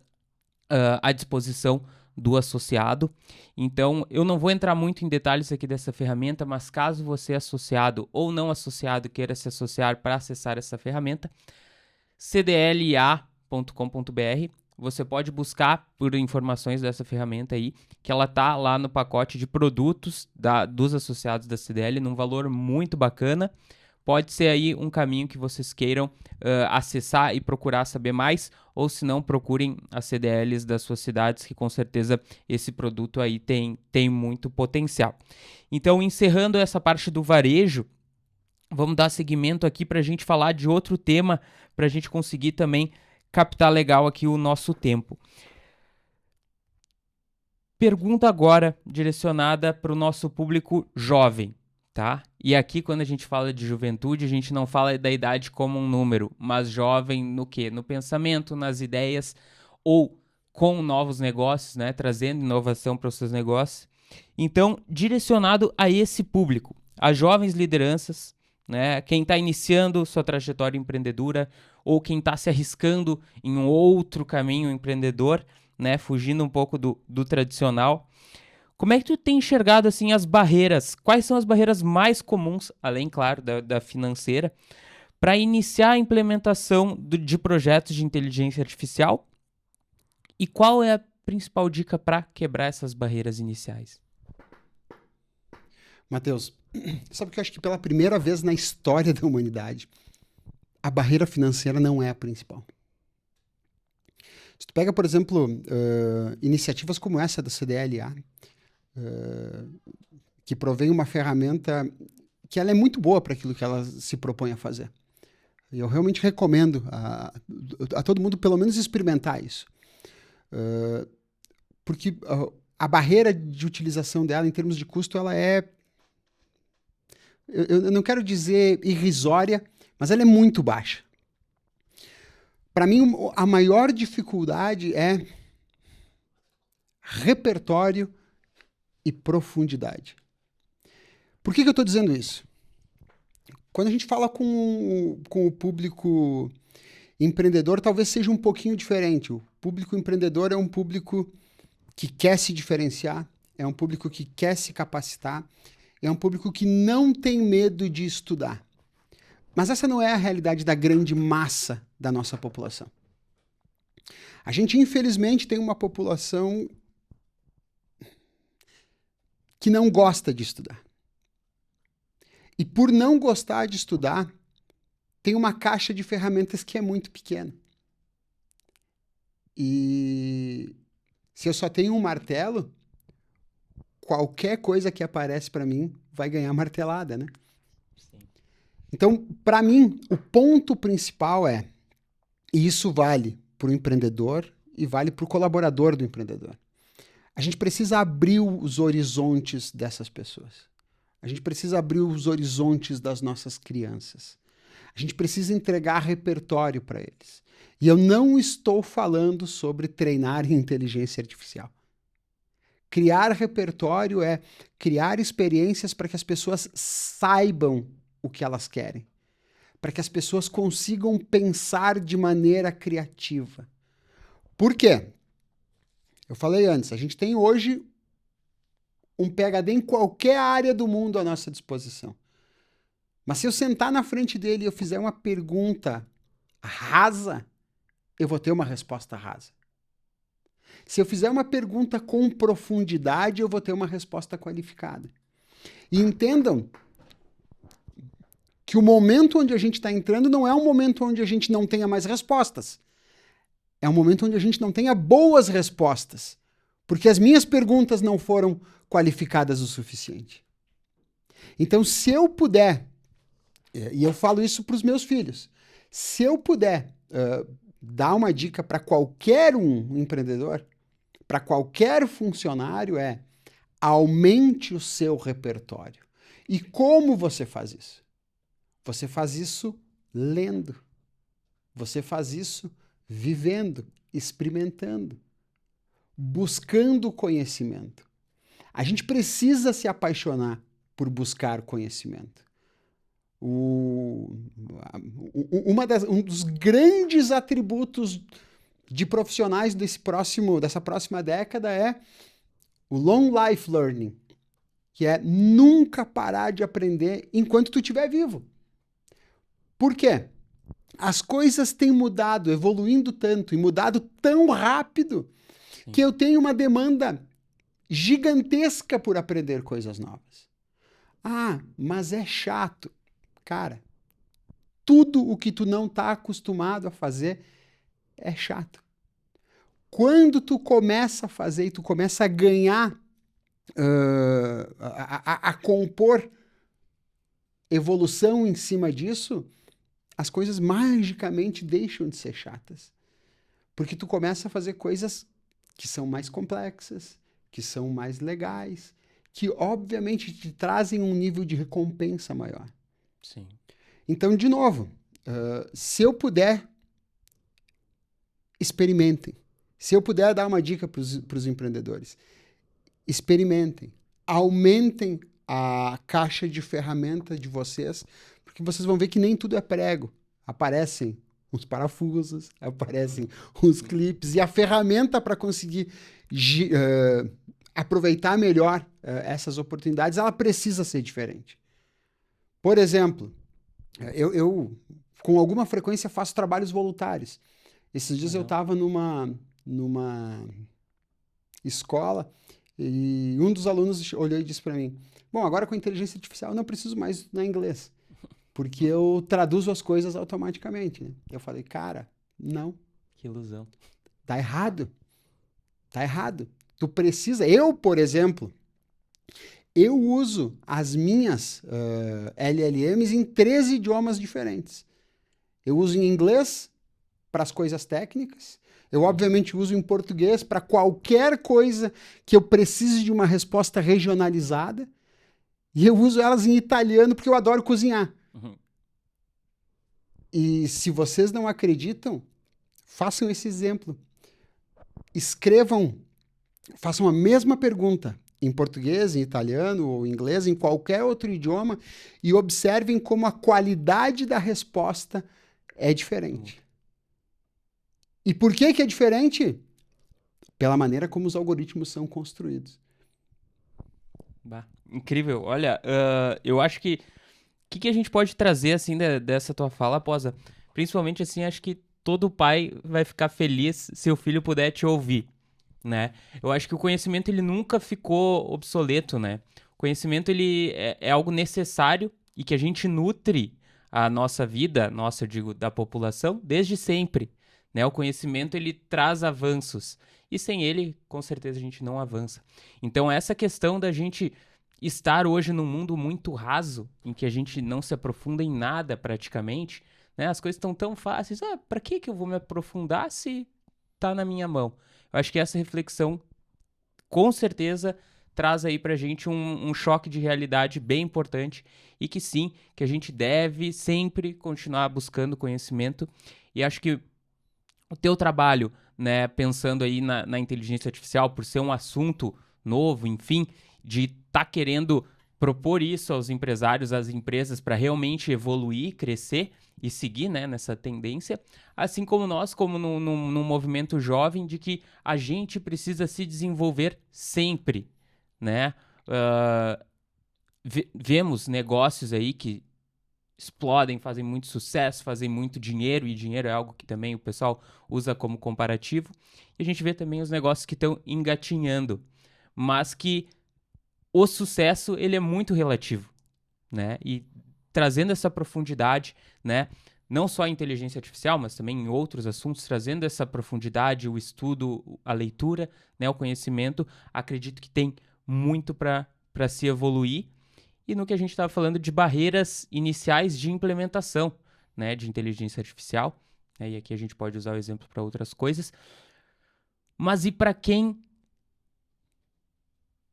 à disposição do associado. Então, eu não vou entrar muito em detalhes aqui dessa ferramenta, mas caso você associado ou não associado queira se associar para acessar essa ferramenta, cdla.com.br, você pode buscar por informações dessa ferramenta aí, que ela tá lá no pacote de produtos dos associados da CDL, num valor muito bacana. Pode ser aí um caminho que vocês queiram acessar e procurar saber mais, ou se não, procurem as CDLs das suas cidades, que com certeza esse produto aí tem muito potencial. Então, encerrando essa parte do varejo, vamos dar seguimento aqui para a gente falar de outro tema, para a gente conseguir também captar legal aqui o nosso tempo. Pergunta agora direcionada para o nosso público jovem, tá? E aqui, quando a gente fala de juventude, a gente não fala da idade como um número, mas jovem no quê? No pensamento, nas ideias ou com novos negócios, né? Trazendo inovação para os seus negócios. Então, direcionado a esse público, a jovens lideranças, né? Quem está iniciando sua trajetória empreendedora ou quem está se arriscando em um outro caminho empreendedor, né? Fugindo um pouco do tradicional. Como é que tu tem enxergado assim as barreiras? Quais são as barreiras mais comuns, além, claro, da financeira, para iniciar a implementação de projetos de inteligência artificial? E qual é a principal dica para quebrar essas barreiras iniciais? Matheus, sabe que eu acho que pela primeira vez na história da humanidade, a barreira financeira não é a principal. Se tu pega, por exemplo, iniciativas como essa da CDLA, que provém uma ferramenta que ela é muito boa para aquilo que ela se propõe a fazer. E eu realmente recomendo a todo mundo pelo menos experimentar isso. Porque a barreira de utilização dela em termos de custo, ela é... Eu não quero dizer irrisória, mas ela é muito baixa. Para mim, a maior dificuldade é repertório e profundidade. Por que eu estou dizendo isso? Quando a gente fala com o público empreendedor, talvez seja um pouquinho diferente. O público empreendedor é um público que quer se diferenciar, é um público que quer se capacitar, é um público que não tem medo de estudar. Mas essa não é a realidade da grande massa da nossa população. A gente, infelizmente, tem uma população que não gosta de estudar. E por não gostar de estudar, tem uma caixa de ferramentas que é muito pequena. E se eu só tenho um martelo, qualquer coisa que aparece para mim vai ganhar martelada, né? Então, para mim, o ponto principal é, e isso vale para o empreendedor e vale para o colaborador do empreendedor. A gente precisa abrir os horizontes dessas pessoas. A gente precisa abrir os horizontes das nossas crianças. A gente precisa entregar repertório para eles. E eu não estou falando sobre treinar em inteligência artificial. Criar repertório é criar experiências para que as pessoas saibam o que elas querem, para que as pessoas consigam pensar de maneira criativa. Por quê? Eu falei antes, a gente tem hoje um PhD em qualquer área do mundo à nossa disposição. Mas se eu sentar na frente dele e eu fizer uma pergunta rasa, eu vou ter uma resposta rasa. Se eu fizer uma pergunta com profundidade, eu vou ter uma resposta qualificada. E entendam que o momento onde a gente está entrando não é um momento onde a gente não tenha mais respostas. É um momento onde a gente não tenha boas respostas. Porque as minhas perguntas não foram qualificadas o suficiente. Então, se eu puder, e eu falo isso para os meus filhos, se eu puder dar uma dica para qualquer um empreendedor, para qualquer funcionário, aumente o seu repertório. E como você faz isso? Você faz isso lendo. Você faz isso vivendo, experimentando, buscando conhecimento. A gente precisa se apaixonar por buscar conhecimento. Um dos grandes atributos de profissionais dessa próxima década é o long life learning, que é nunca parar de aprender enquanto tu estiver vivo. Por quê? As coisas têm mudado, evoluindo tanto e mudado tão rápido que eu tenho uma demanda gigantesca por aprender coisas novas. Ah, mas é chato. Cara, tudo o que tu não está acostumado a fazer é chato. Quando tu começa a fazer e tu começa a ganhar, a compor evolução em cima disso, as coisas magicamente deixam de ser chatas. Porque tu começa a fazer coisas que são mais complexas, que são mais legais, que obviamente te trazem um nível de recompensa maior. Sim. Então, de novo, se eu puder, experimentem. Se eu puder dar uma dica para os empreendedores, experimentem, aumentem a caixa de ferramenta de vocês, porque vocês vão ver que nem tudo é prego. Aparecem uns parafusos, aparecem uns clipes, e a ferramenta para conseguir aproveitar melhor essas oportunidades, ela precisa ser diferente. Por exemplo, eu com alguma frequência faço trabalhos voluntários. Esses dias eu estava numa escola e um dos alunos olhou e disse para mim: bom, agora com a inteligência artificial eu não preciso mais estudar inglês, porque eu traduzo as coisas automaticamente. Né? Eu falei, cara, não. Que ilusão. Tá errado. Tá errado. Tu precisa... Eu, por exemplo, eu uso as minhas LLMs em 13 idiomas diferentes. Eu uso em inglês para as coisas técnicas. Eu, obviamente, uso em português para qualquer coisa que eu precise de uma resposta regionalizada. E eu uso elas em italiano porque eu adoro cozinhar. Uhum. E se vocês não acreditam, façam esse exemplo. Escrevam, façam a mesma pergunta em português, em italiano ou inglês, em qualquer outro idioma, e observem como a qualidade da resposta é diferente. E por que é diferente? Pela maneira como os algoritmos são construídos. Bah, incrível. Olha, eu acho que o que a gente pode trazer assim dessa tua fala, Posa? Principalmente assim, acho que todo pai vai ficar feliz se o filho puder te ouvir, né? Eu acho que o conhecimento ele nunca ficou obsoleto, né? O conhecimento ele é algo necessário e que a gente nutre a nossa vida, eu digo, da população, desde sempre, né? O conhecimento ele traz avanços e sem ele, com certeza, a gente não avança. Então essa questão da gente estar hoje num mundo muito raso, em que a gente não se aprofunda em nada praticamente, né? As coisas estão tão fáceis. Para que eu vou me aprofundar se tá na minha mão? Eu acho que essa reflexão, com certeza, traz aí pra gente um choque de realidade bem importante e que sim, que a gente deve sempre continuar buscando conhecimento. E acho que o teu trabalho, né, pensando aí na inteligência artificial, por ser um assunto novo, enfim, de estar querendo propor isso aos empresários, às empresas, para realmente evoluir, crescer e seguir, né, nessa tendência, assim como nós, como num movimento jovem, de que a gente precisa se desenvolver sempre, né? Vemos negócios aí que explodem, fazem muito sucesso, fazem muito dinheiro, e dinheiro é algo que também o pessoal usa como comparativo. E a gente vê também os negócios que estão engatinhando, mas que o sucesso ele é muito relativo, né? E trazendo essa profundidade, né? Não só a inteligência artificial, mas também em outros assuntos, trazendo essa profundidade, o estudo, a leitura, né? O conhecimento, acredito que tem muito para se evoluir. E no que a gente estava falando de barreiras iniciais de implementação, né? De inteligência artificial, né? E aqui a gente pode usar o exemplo para outras coisas. Mas e para quem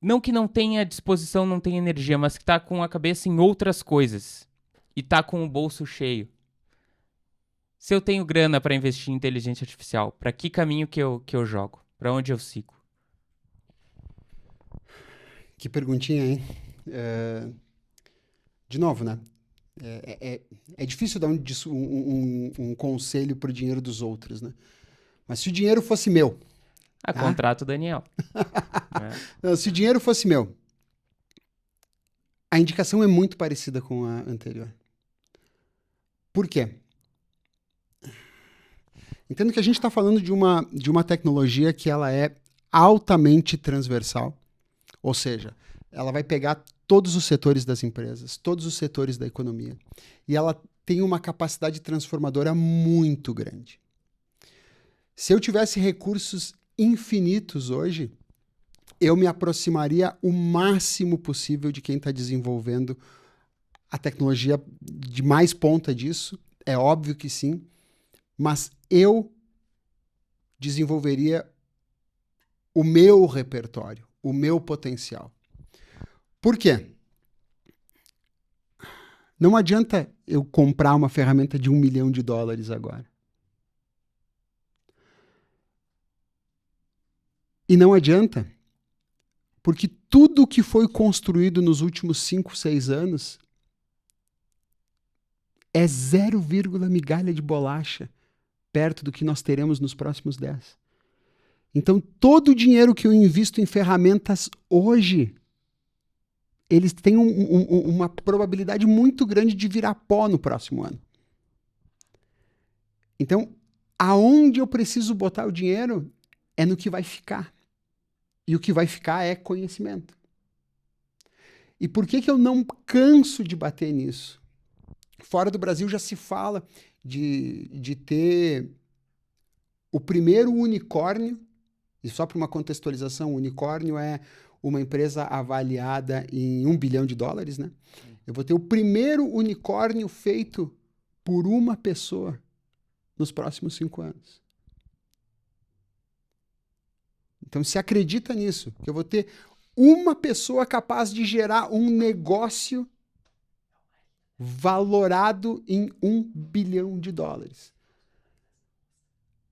não que não tenha disposição, não tenha energia, mas que tá com a cabeça em outras coisas e tá com o bolso cheio? Se eu tenho grana para investir em inteligência artificial, para que caminho que eu jogo? Para onde eu sigo? Que perguntinha, hein? De novo, né? É difícil dar um conselho pro dinheiro dos outros, né? Mas se o dinheiro fosse meu... Contrato Daniel. Não, se o dinheiro fosse meu, a indicação é muito parecida com a anterior. Por quê? Entendo que a gente está falando de uma tecnologia que ela é altamente transversal, ou seja, ela vai pegar todos os setores das empresas, todos os setores da economia, e ela tem uma capacidade transformadora muito grande. Se eu tivesse recursos infinitos hoje, eu me aproximaria o máximo possível de quem está desenvolvendo a tecnologia de mais ponta disso, é óbvio que sim, mas eu desenvolveria o meu repertório, o meu potencial. Por quê? Não adianta eu comprar uma ferramenta de $1 milhão agora. E não adianta, porque tudo que foi construído nos últimos 5, 6 anos é 0, migalha de bolacha perto do que nós teremos nos próximos 10. Então, todo o dinheiro que eu invisto em ferramentas hoje, eles têm uma probabilidade muito grande de virar pó no próximo ano. Então, aonde eu preciso botar o dinheiro é no que vai ficar. E o que vai ficar é conhecimento. E por que eu não canso de bater nisso? Fora do Brasil já se fala de ter o primeiro unicórnio, e só para uma contextualização, o unicórnio é uma empresa avaliada em $1 bilhão, né? Eu vou ter o primeiro unicórnio feito por uma pessoa nos próximos 5 anos. Então, se acredita nisso, que eu vou ter uma pessoa capaz de gerar um negócio valorado em $1 bilhão.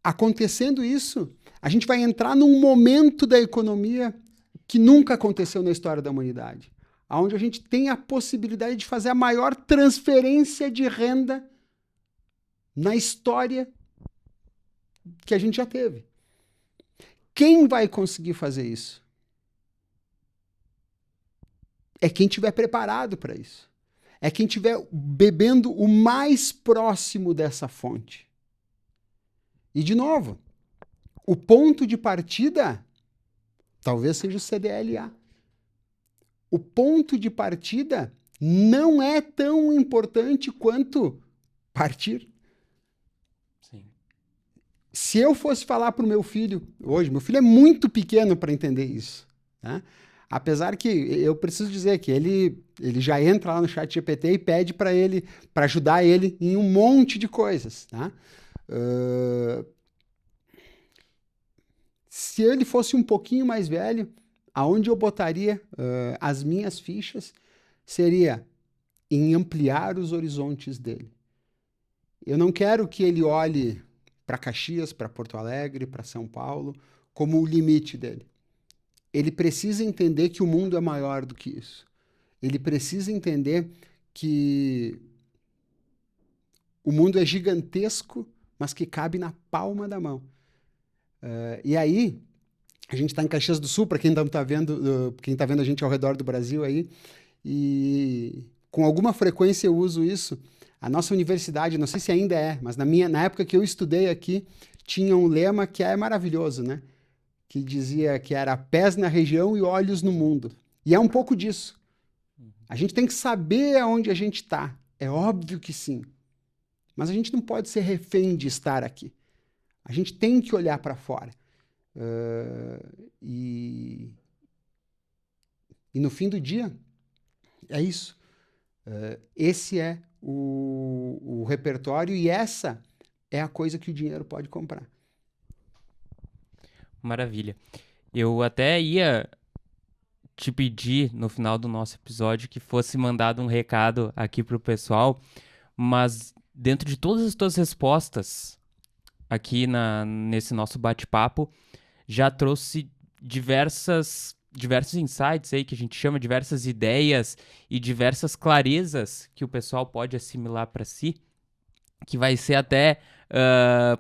Acontecendo isso, a gente vai entrar num momento da economia que nunca aconteceu na história da humanidade, onde a gente tem a possibilidade de fazer a maior transferência de renda na história que a gente já teve. Quem vai conseguir fazer isso? É quem estiver preparado para isso. É quem estiver bebendo o mais próximo dessa fonte. E, de novo, o ponto de partida talvez seja o CDLA. O ponto de partida não é tão importante quanto partir. Sim. Se eu fosse falar para o meu filho hoje, meu filho é muito pequeno para entender isso, né? Apesar que eu preciso dizer que ele já entra lá no ChatGPT e pede para ajudar ele em um monte de coisas, tá? Se ele fosse um pouquinho mais velho, aonde eu botaria as minhas fichas seria em ampliar os horizontes dele. Eu não quero que ele olhe para Caxias, para Porto Alegre, para São Paulo, como o limite dele. Ele precisa entender que o mundo é maior do que isso. Ele precisa entender que o mundo é gigantesco, mas que cabe na palma da mão. E aí, a gente está em Caxias do Sul, para quem não está vendo, quem está vendo a gente ao redor do Brasil aí, e com alguma frequência eu uso isso. A nossa universidade, não sei se ainda é, mas na época que eu estudei aqui, tinha um lema que é maravilhoso, né? Que dizia que era pés na região e olhos no mundo. E é um pouco disso. A gente tem que saber aonde a gente está. É óbvio que sim. Mas a gente não pode ser refém de estar aqui. A gente tem que olhar para fora. E no fim do dia, é isso. Esse é o repertório e essa é a coisa que o dinheiro pode comprar. Maravilha. Eu até ia te pedir no final do nosso episódio que fosse mandado um recado aqui pro pessoal, mas dentro de todas as tuas respostas aqui nesse nosso bate-papo, já trouxe diversos insights aí que a gente chama, diversas ideias e diversas clarezas que o pessoal pode assimilar para si, que vai ser até,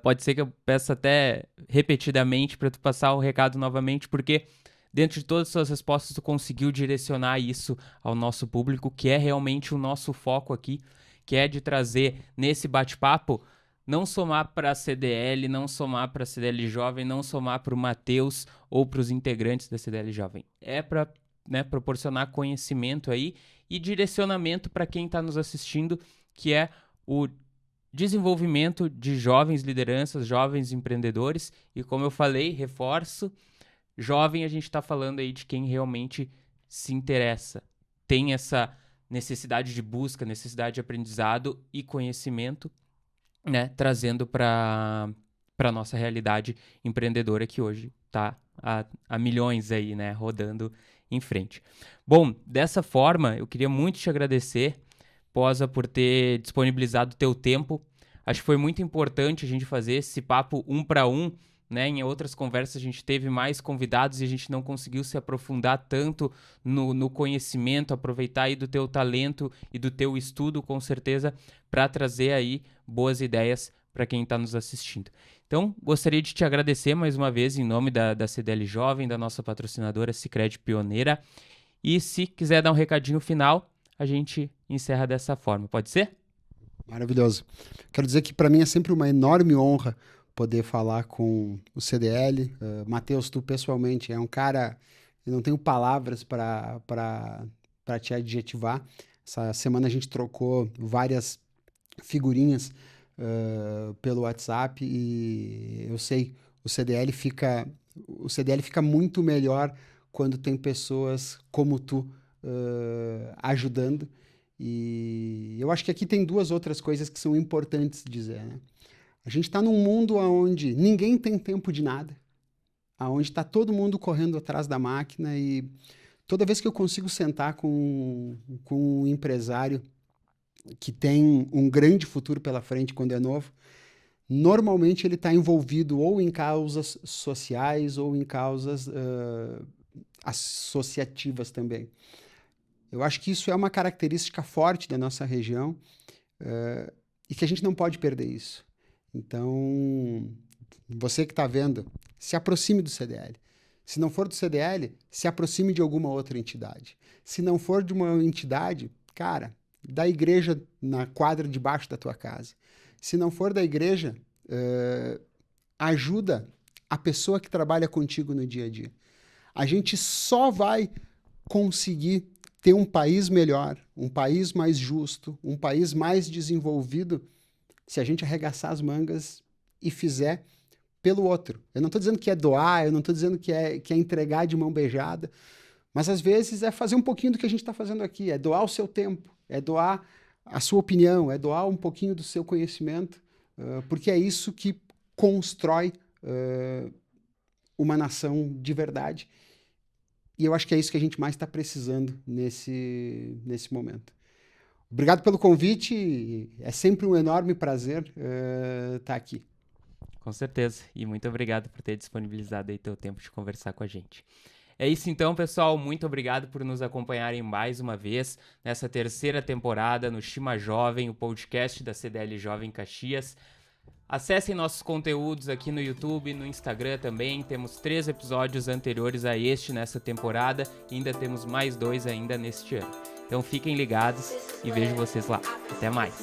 pode ser que eu peça até repetidamente para tu passar o recado novamente, porque dentro de todas as suas respostas tu conseguiu direcionar isso ao nosso público, que é realmente o nosso foco aqui, que é de trazer nesse bate-papo não somar para a CDL, não somar para a CDL Jovem, não somar para o Matheus ou para os integrantes da CDL Jovem. É para, né, proporcionar conhecimento aí e direcionamento para quem está nos assistindo, que é o desenvolvimento de jovens lideranças, jovens empreendedores. E como eu falei, reforço, jovem a gente está falando aí de quem realmente se interessa, tem essa necessidade de busca, necessidade de aprendizado e conhecimento, né, trazendo para a nossa realidade empreendedora que hoje está a milhões aí, né, rodando em frente. Bom, dessa forma, eu queria muito te agradecer, Posa, por ter disponibilizado o teu tempo. Acho que foi muito importante a gente fazer esse papo 1 para 1, né? Em outras conversas a gente teve mais convidados e a gente não conseguiu se aprofundar tanto no conhecimento, aproveitar aí do teu talento e do teu estudo, com certeza, para trazer aí boas ideias para quem está nos assistindo. Então, gostaria de te agradecer mais uma vez em nome da CDL Jovem, da nossa patrocinadora Sicredi Pioneira. E se quiser dar um recadinho final, a gente encerra dessa forma. Pode ser? Maravilhoso. Quero dizer que para mim é sempre uma enorme honra poder falar com o CDL. Matheus, tu pessoalmente é um cara, eu não tenho palavras para te adjetivar. Essa semana a gente trocou várias figurinhas pelo WhatsApp e eu sei, o CDL fica muito melhor quando tem pessoas como tu ajudando. E eu acho que aqui tem duas outras coisas que são importantes dizer, né? A gente está num mundo onde ninguém tem tempo de nada, onde está todo mundo correndo atrás da máquina e toda vez que eu consigo sentar com um empresário que tem um grande futuro pela frente quando é novo, normalmente ele está envolvido ou em causas sociais ou em causas associativas também. Eu acho que isso é uma característica forte da nossa região e que a gente não pode perder isso. Então, você que está vendo, se aproxime do CDL. Se não for do CDL, se aproxime de alguma outra entidade. Se não for de uma entidade, cara, da igreja na quadra debaixo da tua casa. Se não for da igreja, ajuda a pessoa que trabalha contigo no dia a dia. A gente só vai conseguir ter um país melhor, um país mais justo, um país mais desenvolvido, se a gente arregaçar as mangas e fizer pelo outro. Eu não estou dizendo que é doar, eu não estou dizendo que é entregar de mão beijada, mas às vezes é fazer um pouquinho do que a gente está fazendo aqui, é doar o seu tempo, é doar a sua opinião, é doar um pouquinho do seu conhecimento, porque é isso que constrói uma nação de verdade. E eu acho que é isso que a gente mais está precisando nesse momento. Obrigado pelo convite, é sempre um enorme prazer estar aqui. Com certeza, e muito obrigado por ter disponibilizado aí teu tempo de conversar com a gente. É isso então, pessoal, muito obrigado por nos acompanharem mais uma vez nessa terceira temporada no Shima Jovem, o podcast da CDL Jovem Caxias. Acessem nossos conteúdos aqui no YouTube, no Instagram também. Temos 3 episódios anteriores a este nessa temporada e ainda temos mais 2 ainda neste ano. Então fiquem ligados e vejo vocês lá. Até mais!